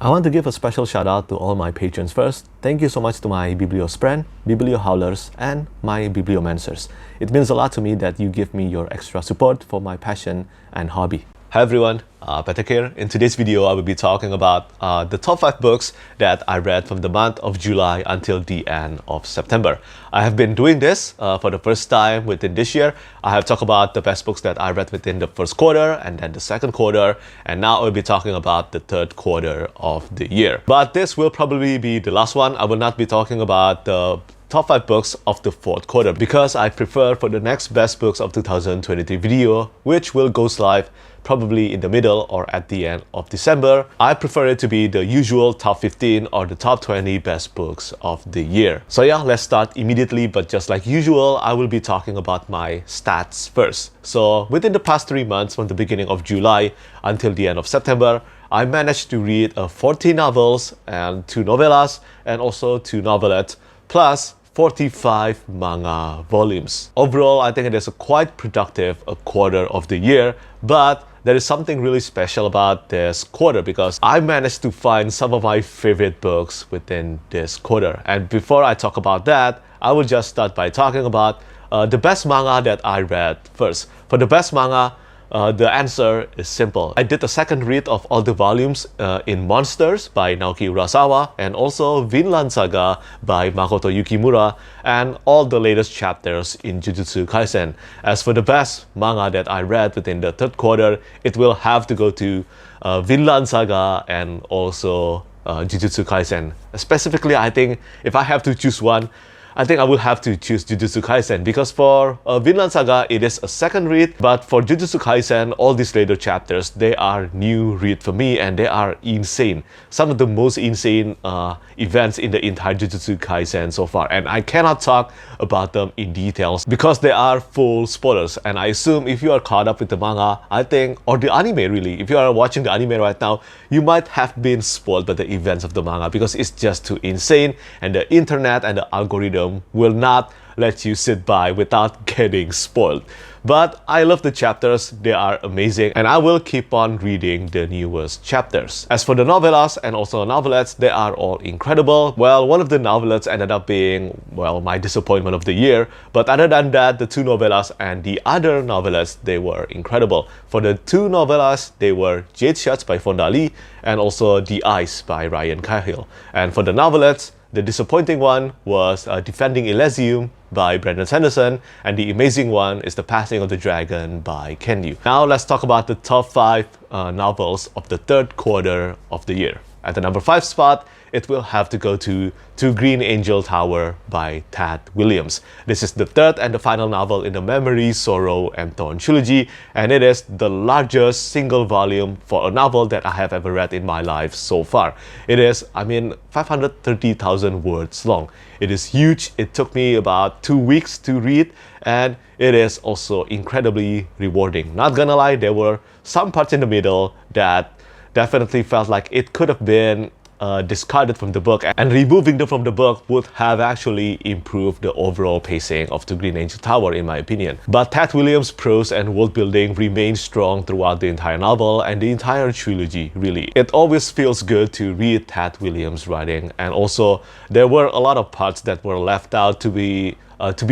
I want to give a special shout out to all my patrons first. Thank you so much to my Bibliospren, Bibliohowlers, and my Bibliomancers. It means a lot to me that you give me your extra support for my passion and hobby. Hi everyone, Petrik here. In today's video, I will be talking about the top 5 books that I read from the month of July until the end of September. I have been doing this for the first time within this year. I have talked about the best books that I read within the first quarter and then the second quarter, and now I will be talking about the third quarter of the year. But this will probably be the last one. I will not be talking about the top 5 books of the fourth quarter because I prefer for the next best books of 2023 video, which will go live probably in the middle or at the end of December. I prefer it to be the usual top 15 or the top 20 best books of the year. So yeah, let's start immediately, but just like usual, I will be talking about my stats first. So within the past 3 months, from the beginning of July until the end of September, I managed to read 14 novels and 2 novellas and also 2 novelettes, plus 45 manga volumes. Overall, I think it is a quite productive quarter of the year, but there is something really special about this quarter because I managed to find some of my favorite books within this quarter. And before I talk about that, I will just start by talking about the best manga that I read first. For the best manga, the answer is simple. I did a second read of all the volumes in Monsters by Naoki Urasawa and also Vinland Saga by Makoto Yukimura and all the latest chapters in Jujutsu Kaisen. As for the best manga that I read within the third quarter, it will have to go to Vinland Saga and also Jujutsu Kaisen. Specifically, I think if I have to choose one, I think I will have to choose Jujutsu Kaisen because for Vinland Saga, it is a second read, but for Jujutsu Kaisen, all these later chapters, they are new read for me and they are insane. Some of the most insane events in the entire Jujutsu Kaisen so far, and I cannot talk about them in details because they are full spoilers. And I assume if you are caught up with the manga, I think, or the anime really, if you are watching the anime right now, you might have been spoiled by the events of the manga because it's just too insane and the internet and the algorithm will not let you sit by without getting spoiled. But I love the chapters, they are amazing, and I will keep on reading the newest chapters. As for the novellas and also novelettes, they are all incredible. Well, one of the novelettes ended up being, well, my disappointment of the year, but other than that, the 2 novellas and the other novelettes, they were incredible. For the 2 novellas, they were Jade Shuts by Fonda Lee and also The Ice by Ryan Cahill. And for the novelettes, the disappointing one was Defending Elysium by Brandon Sanderson, and the amazing one is The Passing of the Dragon by Ken Liu. Now let's talk about the top 5 novels of the third quarter of the year. At the number 5 spot, it will have to go to Green Angel Tower by Tad Williams. This is the third and the final novel in the Memory, Sorrow, and Thorn trilogy, and it is the largest single volume for a novel that I have ever read in my life so far. It is, 530,000 words long. It is huge. It took me about 2 weeks to read, and it is also incredibly rewarding. Not gonna lie, there were some parts in the middle that definitely felt like it could have been discarded from the book, and removing them from the book would have actually improved the overall pacing of the Green Angel Tower in my opinion. But Tad Williams' prose and world building remained strong throughout the entire novel and the entire trilogy really. It always feels good to read Tad Williams' writing, and also there were a lot of parts that were left out to be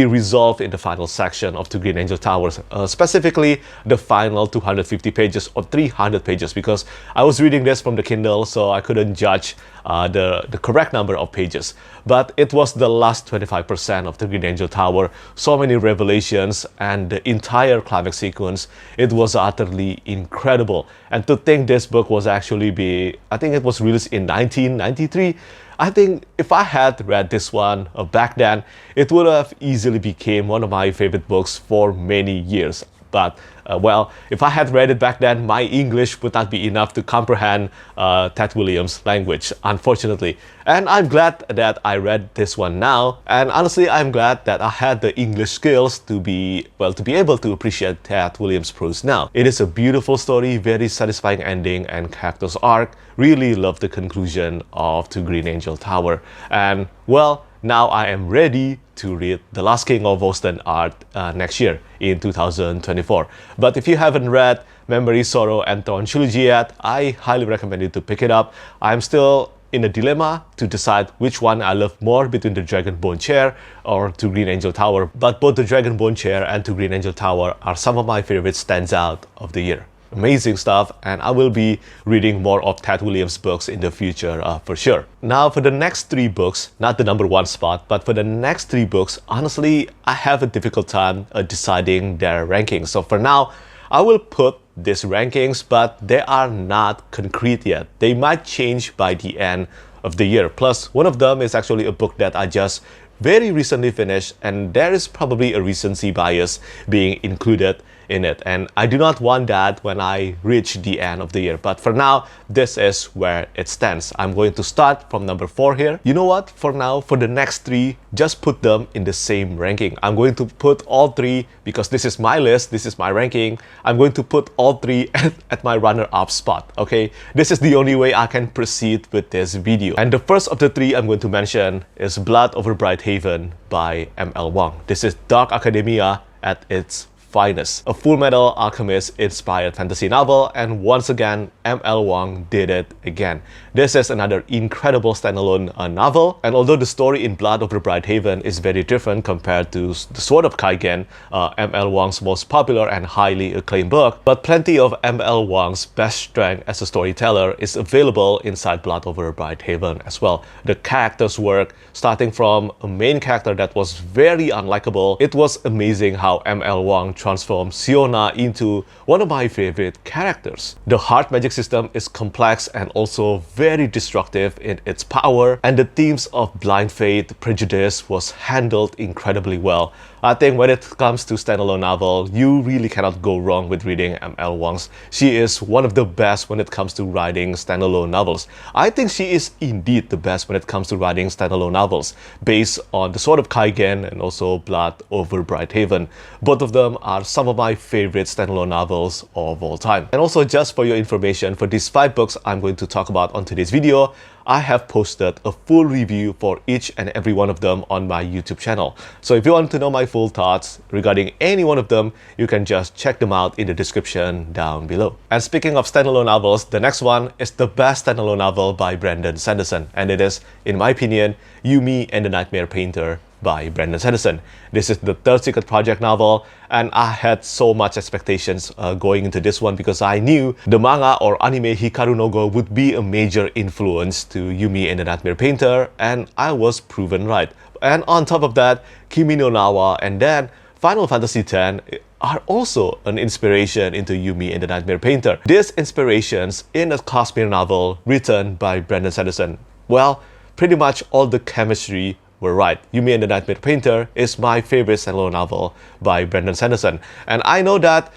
resolved in the final section of the Green Angel Towers, specifically the final 250 pages or 300 pages, because I was reading this from the Kindle, so I couldn't judge the correct number of pages. But it was the last 25% of the Green Angel Tower. So many revelations and the entire climax sequence. It was utterly incredible. And to think this book was actually I think it was released in 1993. I think if I had read this one back then, it would have easily became one of my favorite books for many years. But well, if I had read it back then, my English would not be enough to comprehend Tad Williams' language, unfortunately. And I'm glad that I read this one now. And honestly, I'm glad that I had the English skills to be able to appreciate Tad Williams' prose now. It is a beautiful story, very satisfying ending and character's arc. Really love the conclusion of The Green Angel Tower. And well, now I am ready to read The Last King of Osten Art next year in 2024. But if you haven't read Memory, Sorrow, and Thorn trilogy yet, I highly recommend you to pick it up. I'm still in a dilemma to decide which one I love more between the Dragonbone Chair or To Green Angel Tower, but both the Dragonbone Chair and To Green Angel Tower are some of my favorite standout of the year. Amazing stuff, and I will be reading more of Ted Williams' books in the future for sure. Now for the next 3 books, not the number 1 spot, but for the next 3 books, honestly, I have a difficult time deciding their rankings. So for now, I will put these rankings, but they are not concrete yet. They might change by the end of the year. Plus, one of them is actually a book that I just very recently finished, and there is probably a recency bias being included in it, and I do not want that when I reach the end of the year. But for now, this is where it stands. I'm going to start from number 4 here. You know what? For now, for the next 3, just put them in the same ranking. I'm going to put all 3 because this is my list, this is my ranking. I'm going to put all 3 at my runner-up spot, okay? This is the only way I can proceed with this video. And the first of the 3 I'm going to mention is Blood Over Bright Haven by M.L. Wang. This is Dark Academia at its finest. A Full Metal Alchemist inspired fantasy novel, and once again, M.L. Wang did it again. This is another incredible standalone novel, and although the story in Blood Over Bright Haven is very different compared to The Sword of Kaigen, M.L. Wang's most popular and highly acclaimed book, but plenty of M.L. Wang's best strength as a storyteller is available inside Blood Over Bright Haven as well. The characters work, starting from a main character that was very unlikable. It was amazing how M.L. Wang transformed Siona into one of my favorite characters. The heart magic system is complex and also very destructive in its power, and the themes of blind faith, prejudice was handled incredibly well. I think when it comes to standalone novel, you really cannot go wrong with reading M.L. Wang's. She is one of the best when it comes to writing standalone novels. I think she is indeed the best when it comes to writing standalone novels, based on The Sword of Kaigen and also Blood Over Bright Haven. Both of them are some of my favorite standalone novels of all time. And also, just for your information, for these 5 books I'm going to talk about on today's video, I have posted a full review for each and every one of them on my YouTube channel. So if you want to know my full thoughts regarding any one of them, you can just check them out in the description down below. And speaking of standalone novels, the next one is the best standalone novel by Brandon Sanderson, and it is, in my opinion, Yumi and the Nightmare Painter by Brandon Sanderson. This is the 3rd Secret Project novel, and I had so much expectations going into this one because I knew the manga or anime Hikaru no Go would be a major influence to Yumi and the Nightmare Painter, and I was proven right. And on top of that, Kimi no Nawa and then Final Fantasy X are also an inspiration into Yumi and the Nightmare Painter. These inspirations in a Cosmere novel written by Brandon Sanderson, well, pretty much all the chemistry were right. Yumi and the Nightmare Painter is my favorite standalone novel by Brandon Sanderson. And I know that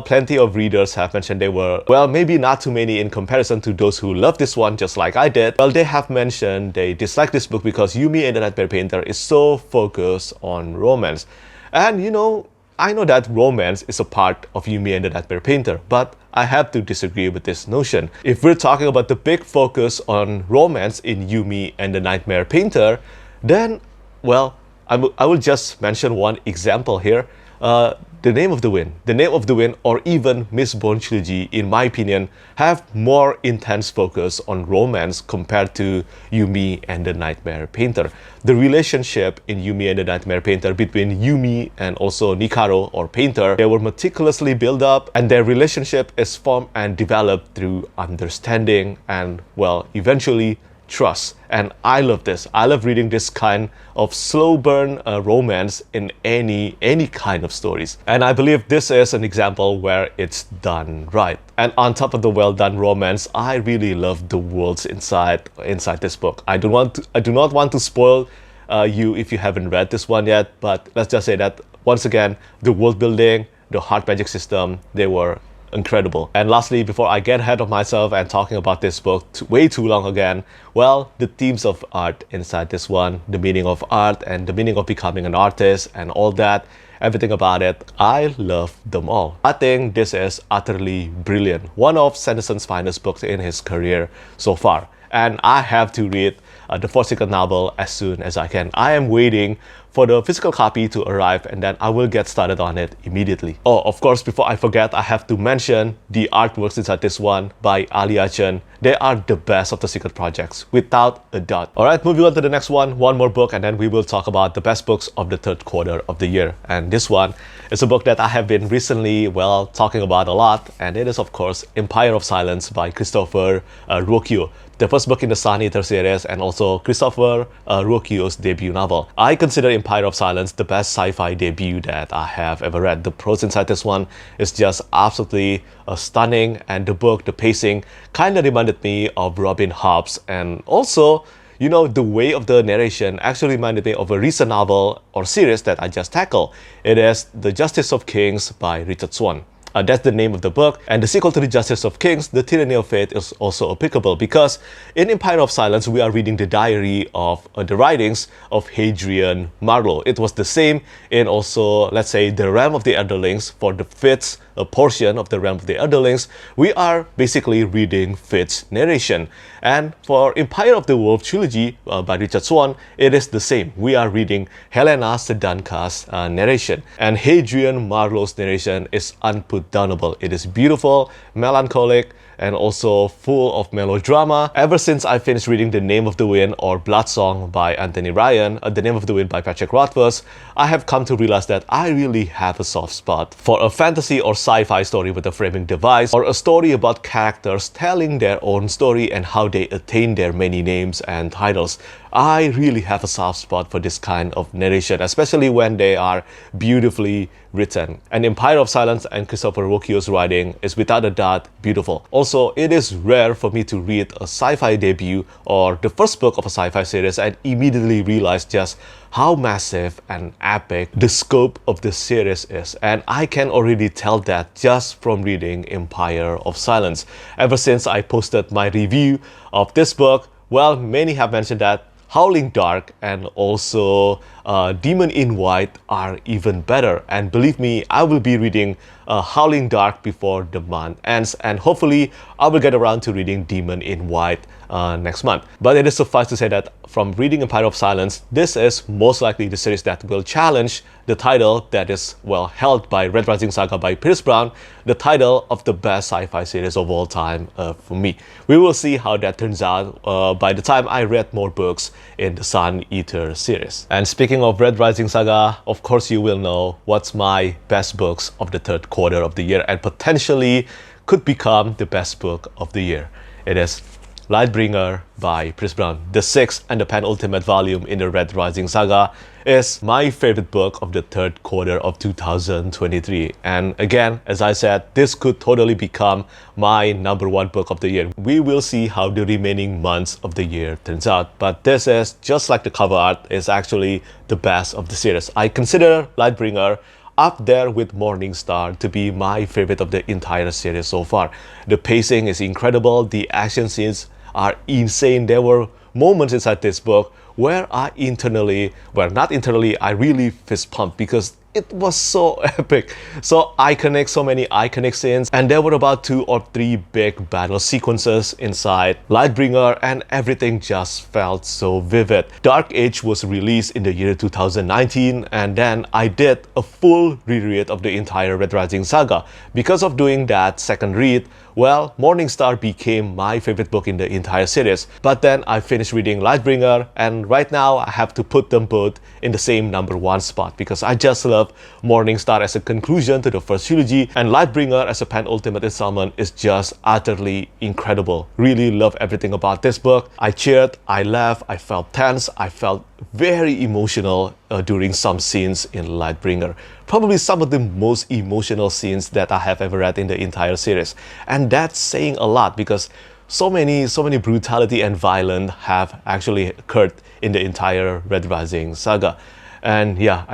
plenty of readers have mentioned they were, well, maybe not too many in comparison to those who love this one just like I did. Well, they have mentioned they dislike this book because Yumi and the Nightmare Painter is so focused on romance. And you know, I know that romance is a part of Yumi and the Nightmare Painter, but I have to disagree with this notion. If we're talking about the big focus on romance in Yumi and the Nightmare Painter, then, well, I will just mention one example here. The Name of the Wind. The Name of the Wind or even Mistborn trilogy, in my opinion, have more intense focus on romance compared to Yumi and the Nightmare Painter. The relationship in Yumi and the Nightmare Painter between Yumi and also Nikaro or Painter, they were meticulously built up, and their relationship is formed and developed through understanding and, well, eventually trust. And I love this. I love reading this kind of slow burn romance in any kind of stories. And I believe this is an example where it's done right. And on top of the well done romance, I really love the worlds inside this book. I do not want to spoil you if you haven't read this one yet, but let's just say that once again, the world building, the heart magic system, they were incredible. And lastly, before I get ahead of myself and talking about this book way too long again, well, the themes of art inside this one, the meaning of art and the meaning of becoming an artist and all that, everything about it, I love them all. I think this is utterly brilliant. One of Sanderson's finest books in his career so far. And I have to read the fourth secret novel as soon as I can. I am waiting for the physical copy to arrive, and then I will get started on it immediately. Oh, of course, before I forget, I have to mention the artworks inside this one by Alia Chen. They are the best of the secret projects, without a doubt. Alright, moving on to the next one more book, and then we will talk about the best books of the third quarter of the year. And this one is a book that I have been recently, well, talking about a lot, and it is, of course, Empire of Silence by Christopher Ruocchio, the first book in the Sun Eater series, and also Christopher Ruocchio's debut novel. I consider Empire of Silence the best sci-fi debut that I have ever read. The prose inside this one is just absolutely stunning, and the book, the pacing, kind of reminded me of Robin Hobbs, and also, you know, the way of the narration actually reminded me of a recent novel or series that I just tackled. It is The Justice of Kings by Richard Swan. That's the name of the book, and the sequel to The Justice of Kings, The Tyranny of Fate, is also applicable because in Empire of Silence, we are reading the diary of the writings of Hadrian Marlowe. It was the same in also, let's say, The Realm of the Elderlings. For the fifth portion of The Realm of the Elderlings, we are basically reading Fitz' narration. And for Empire of the Wolf trilogy by Richard Swan, it is the same. We are reading Helena Sedanka's narration. And Hadrian Marlowe's narration is unputdownable. It is beautiful, melancholic, and also full of melodrama. Ever since I finished reading The Name of the Wind or Blood Song by Anthony Ryan, The Name of the Wind by Petrik, I have come to realize that I really have a soft spot for a fantasy or sci-fi story with a framing device, or a story about characters telling their own story and how they attain their many names and titles. I really have a soft spot for this kind of narration, especially when they are beautifully written. And Empire of Silence and Christopher Ruocchio's writing is without a doubt beautiful. Also, it is rare for me to read a sci-fi debut or the first book of a sci-fi series and immediately realize just how massive and epic the scope of the series is. And I can already tell that just from reading Empire of Silence. Ever since I posted my review of this book, well, many have mentioned that Howling Dark and also Demon in White are even better. And believe me, I will be reading Howling Dark before the month ends, and hopefully I will get around to reading Demon in White next month. But it is suffice to say that from reading Empire of Silence, this is most likely the series that will challenge the title that is, well, held by Red Rising Saga by Pierce Brown, the title of the best sci-fi series of all time for me. We will see how that turns out by the time I read more books in the Sun Eater series. And speaking of Red Rising Saga, of course you will know what's my best books of the third quarter of the year and potentially could become the best book of the year. It is Lightbringer by Pierce Brown. The sixth and the penultimate volume in the Red Rising Saga is my favorite book of the third quarter of 2023. And again, as I said, this could totally become my #1 book of the year. We will see how the remaining months of the year turns out. But this is, just like the cover art, is actually the best of the series. I consider Lightbringer up there with Morning Star to be my favorite of the entire series so far. The pacing is incredible. The action scenes are insane. There were moments inside this book where I really fist pumped because it was so epic, so iconic, so many iconic scenes, and there were about 2 or 3 big battle sequences inside Lightbringer, and everything just felt so vivid. Dark Age was released in the year 2019, and then I did a full reread of the entire Red Rising Saga. Because of doing that second read, well, Morning Star became my favorite book in the entire series. But then I finished reading Lightbringer, and right now I have to put them both in the same #1 spot because I just love Morning Star as a conclusion to the first trilogy, and Lightbringer as a penultimate installment is just utterly incredible. Really love everything about this book. I cheered, I laughed, I felt tense, I felt very emotional during some scenes in Lightbringer. Probably some of the most emotional scenes that I have ever read in the entire series. And that's saying a lot because so many brutality and violence have actually occurred in the entire Red Rising Saga. And yeah,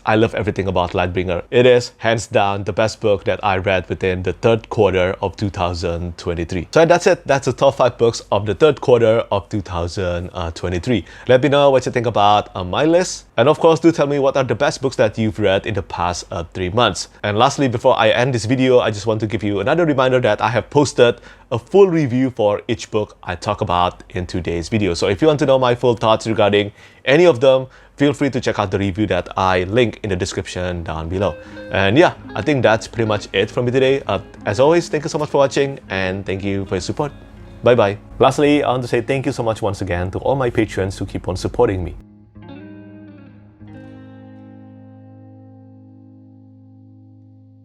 I love everything about Lightbringer. It is hands down the best book that I read within the third quarter of 2023. So that's it. That's the top 5 books of the third quarter of 2023. Let me know what you think about my list. And of course, do tell me what are the best books that you've read in the past 3 months. And lastly, before I end this video, I just want to give you another reminder that I have posted a full review for each book I talk about in today's video. So if you want to know my full thoughts regarding any of them, feel free to check out the review that I link in the description down below. And yeah, I think that's pretty much it from me today. As always, thank you so much for watching and thank you for your support. Bye bye. Lastly, I want to say thank you so much once again to all my patrons who keep on supporting me.